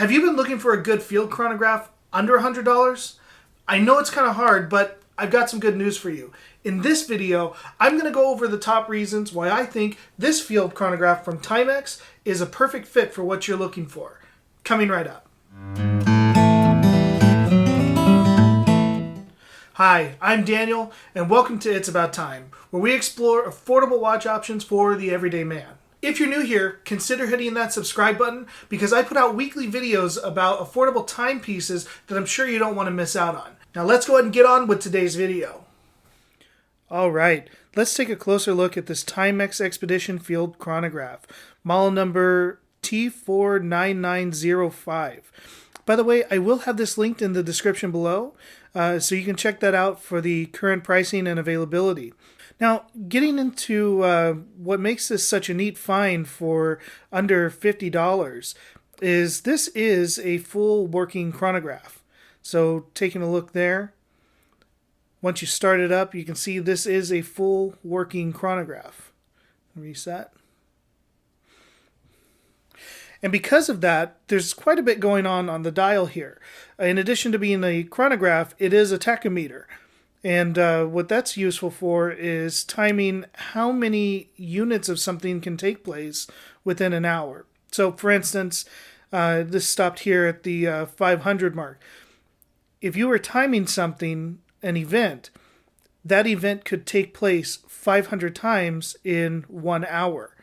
Have you been looking for a good field chronograph under $100? I know it's kind of hard, but I've got some good news for you. In this video, I'm going to go over the top reasons why I think this field chronograph from Timex is a perfect fit for what you're looking for. Coming right up. Hi, I'm Daniel, and welcome to It's About Time, where we explore affordable watch options for the everyday man. If you're new here, consider hitting that subscribe button because I put out weekly videos about affordable timepieces that I'm sure you don't want to miss out on. Now let's go ahead and get on with today's video. Alright, let's take a closer look at this Timex Expedition Field Chronograph, model number T49905. By the way, I will have this linked in the description below, so you can check that out for the current pricing and availability. Now, getting into what makes this such a neat find for under $50 is this is a full working chronograph. So taking a look there, once you start it up, you can see this is a full working chronograph. Reset. And because of that, there's quite a bit going on the dial here. In addition to being a chronograph, it is a tachometer. And what that's useful for is timing how many units of something can take place within an hour. So, for instance, this stopped here at the 500 mark. If you were timing something, an event, that event could take place 500 times in 1 hour.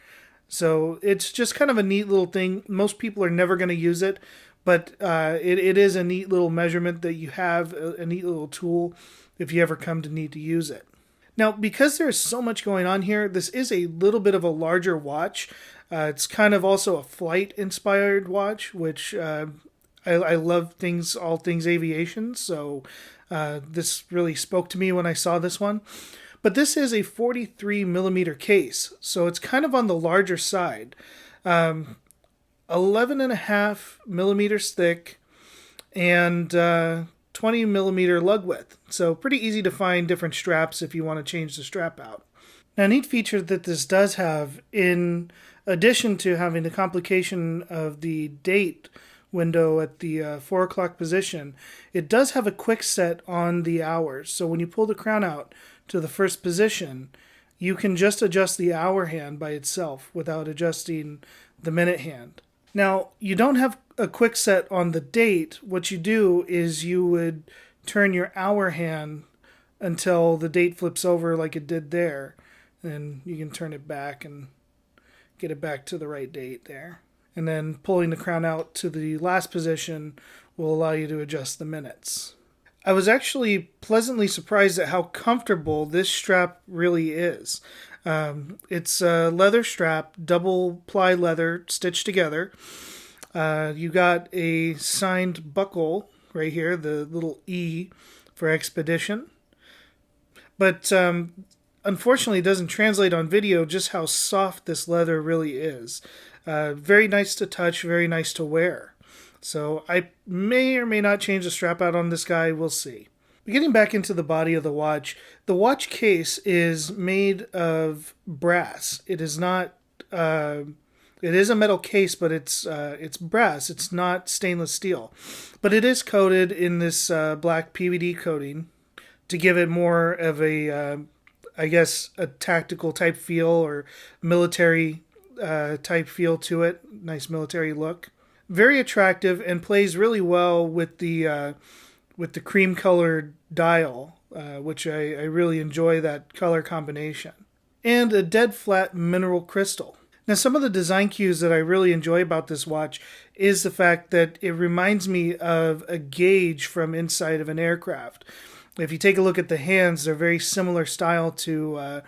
So it's just kind of a neat little thing. Most people are never going to use it, but it is a neat little measurement that you have, a neat little tool if you ever come to need to use it. Now, because there's so much going on here, this is a little bit of a larger watch. It's kind of also a flight-inspired watch, which I love all things aviation, so this really spoke to me when I saw this one. But this is a 43 millimeter case, so it's kind of on the larger side. 11.5 millimeters thick and 20 millimeter lug width. So pretty easy to find different straps if you want to change the strap out. Now, a neat feature that this does have, in addition to having the complication of the date window at the 4 o'clock position, it does have a quick set on the hours. So when you pull the crown out to the first position, you can just adjust the hour hand by itself without adjusting the minute hand. Now, you don't have a quick set on the date. What you do is you would turn your hour hand until the date flips over like it did there. And you can turn it back and get it back to the right date there. And then pulling the crown out to the last position will allow you to adjust the minutes. I was actually pleasantly surprised at how comfortable this strap really is. It's a leather strap, double ply leather stitched together. You got a signed buckle right here, the little E for Expedition. But unfortunately, it doesn't translate on video just how soft this leather really is. Very nice to touch, very nice to wear. So I may or may not change the strap out on this guy. We'll see. Getting back into the body of the watch case is made of brass. It is not. It is a metal case, but it's brass. It's not stainless steel, but it is coated in this black PVD coating to give it more of a, I guess, a tactical type feel or military type feel to it. Nice military look. Very attractive and plays really well with the cream colored dial, which I really enjoy that color combination. And a dead flat mineral crystal. Now, some of the design cues that I really enjoy about this watch is the fact that it reminds me of a gauge from inside of an aircraft. If you take a look at the hands, they're very similar style to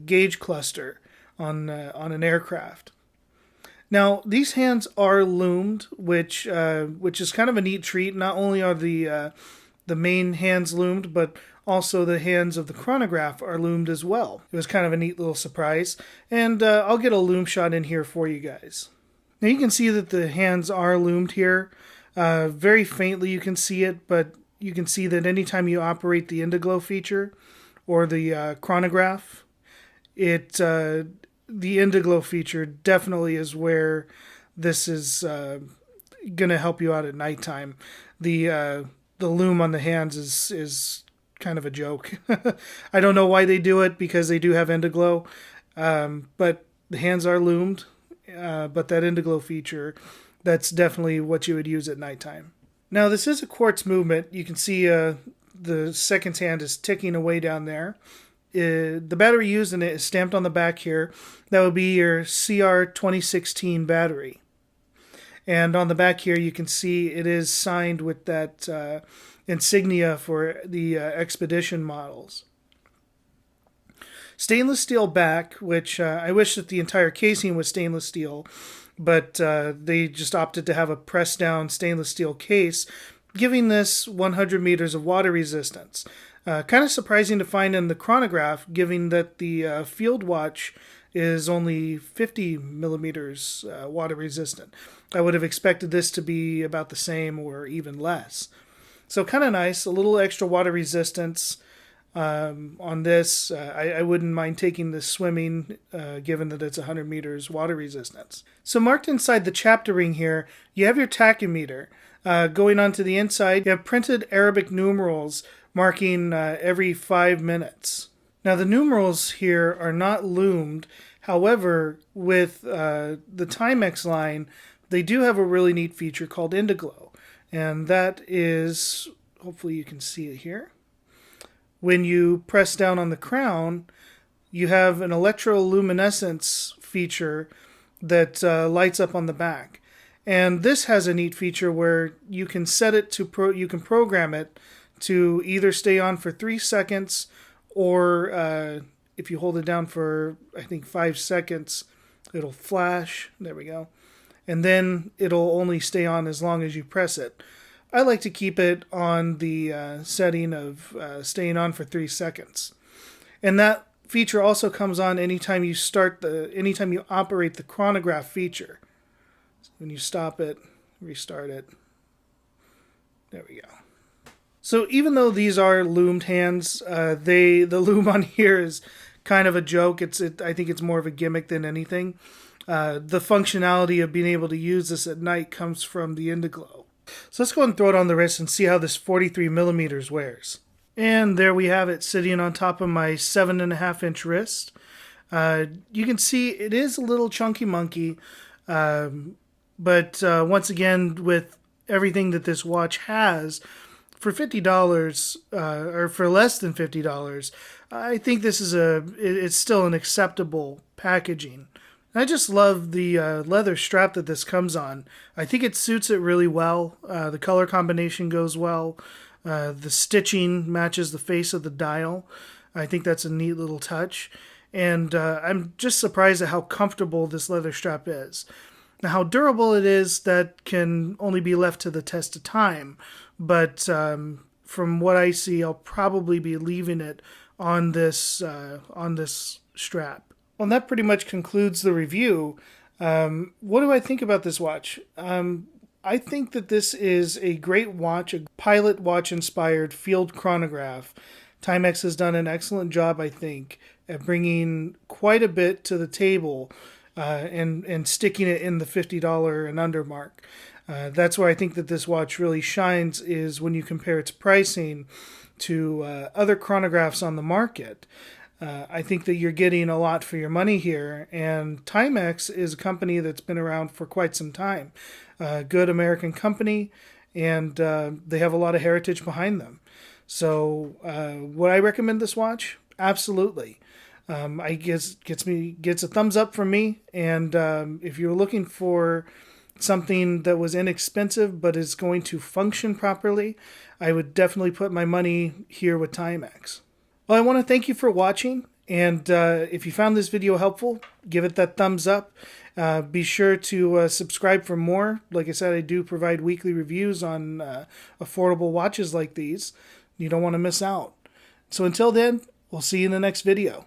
gauge cluster on an aircraft. Now, these hands are loomed, which is kind of a neat treat. Not only are the main hands loomed, but also the hands of the chronograph are loomed as well. It was kind of a neat little surprise, and I'll get a loom shot in here for you guys. Now, you can see that the hands are loomed here. Very faintly you can see it, but you can see that anytime you operate the Indiglo feature or the chronograph, the Indiglo feature definitely is where this is going to help you out at nighttime. The loom on the hands is kind of a joke. I don't know why they do it, because they do have Indiglo, but the hands are loomed. But that Indiglo feature, that's definitely what you would use at nighttime. Now, this is a quartz movement. You can see the second hand is ticking away down there. The battery used in it is stamped on the back here. That would be your CR 2016 battery. And on the back here, you can see it is signed with that insignia for the Expedition models. Stainless steel back, which I wish that the entire casing was stainless steel, but they just opted to have a pressed down stainless steel case, giving this 100 meters of water resistance. Kind of surprising to find in the chronograph, given that the field watch is only 50 millimeters water resistant. I would have expected this to be about the same or even less. So kind of nice, a little extra water resistance on this. I wouldn't mind taking this swimming, given that it's 100 meters water resistance. So marked inside the chapter ring here, you have your tachymeter. Going on to the inside, you have printed Arabic numerals marking every 5 minutes. Now the numerals here are not loomed. However, with the Timex line, they do have a really neat feature called Indiglo. And that is, hopefully you can see it here. When you press down on the crown, you have an electroluminescence feature that lights up on the back. And this has a neat feature where you can set it to you can program it to either stay on for 3 seconds, or if you hold it down for, I think, 5 seconds, it'll flash. There we go. And then it'll only stay on as long as you press it. I like to keep it on the setting of staying on for 3 seconds. And that feature also comes on anytime you operate the chronograph feature. So when you stop it, restart it. There we go. So even though these are loomed hands, the loom on here is kind of a joke. I think it's more of a gimmick than anything. The functionality of being able to use this at night comes from the Indiglo. So let's go and throw it on the wrist and see how this 43 millimeters wears. And there we have it, sitting on top of my 7.5-inch wrist. You can see it is a little chunky monkey, but once again, with everything that this watch has, for $50 or for less than $50, I think this is it's still an acceptable packaging. I just love the leather strap that this comes on. I think it suits it really well. The color combination goes well. The stitching matches the face of the dial. I think that's a neat little touch. And I'm just surprised at how comfortable this leather strap is. Now, how durable it is, that can only be left to the test of time. But from what I see, I'll probably be leaving it on this strap. Well, that pretty much concludes the review. What do I think about this watch? I think that this is a great watch, a pilot watch inspired field chronograph. Timex has done an excellent job, I think, at bringing quite a bit to the table and sticking it in the $50 and under mark. That's where I think that this watch really shines, is when you compare its pricing to other chronographs on the market. I think that you're getting a lot for your money here, and Timex is a company that's been around for quite some time. Good American company, and they have a lot of heritage behind them. So would I recommend this watch? Absolutely. I guess gets a thumbs up from me, and if you're looking for something that was inexpensive but is going to function properly, I would definitely put my money here with Timex. Well, I want to thank you for watching, and if you found this video helpful, give it that thumbs up. Be sure to subscribe for more. Like I said, I do provide weekly reviews on affordable watches like these. You don't want to miss out. So until then, we'll see you in the next video.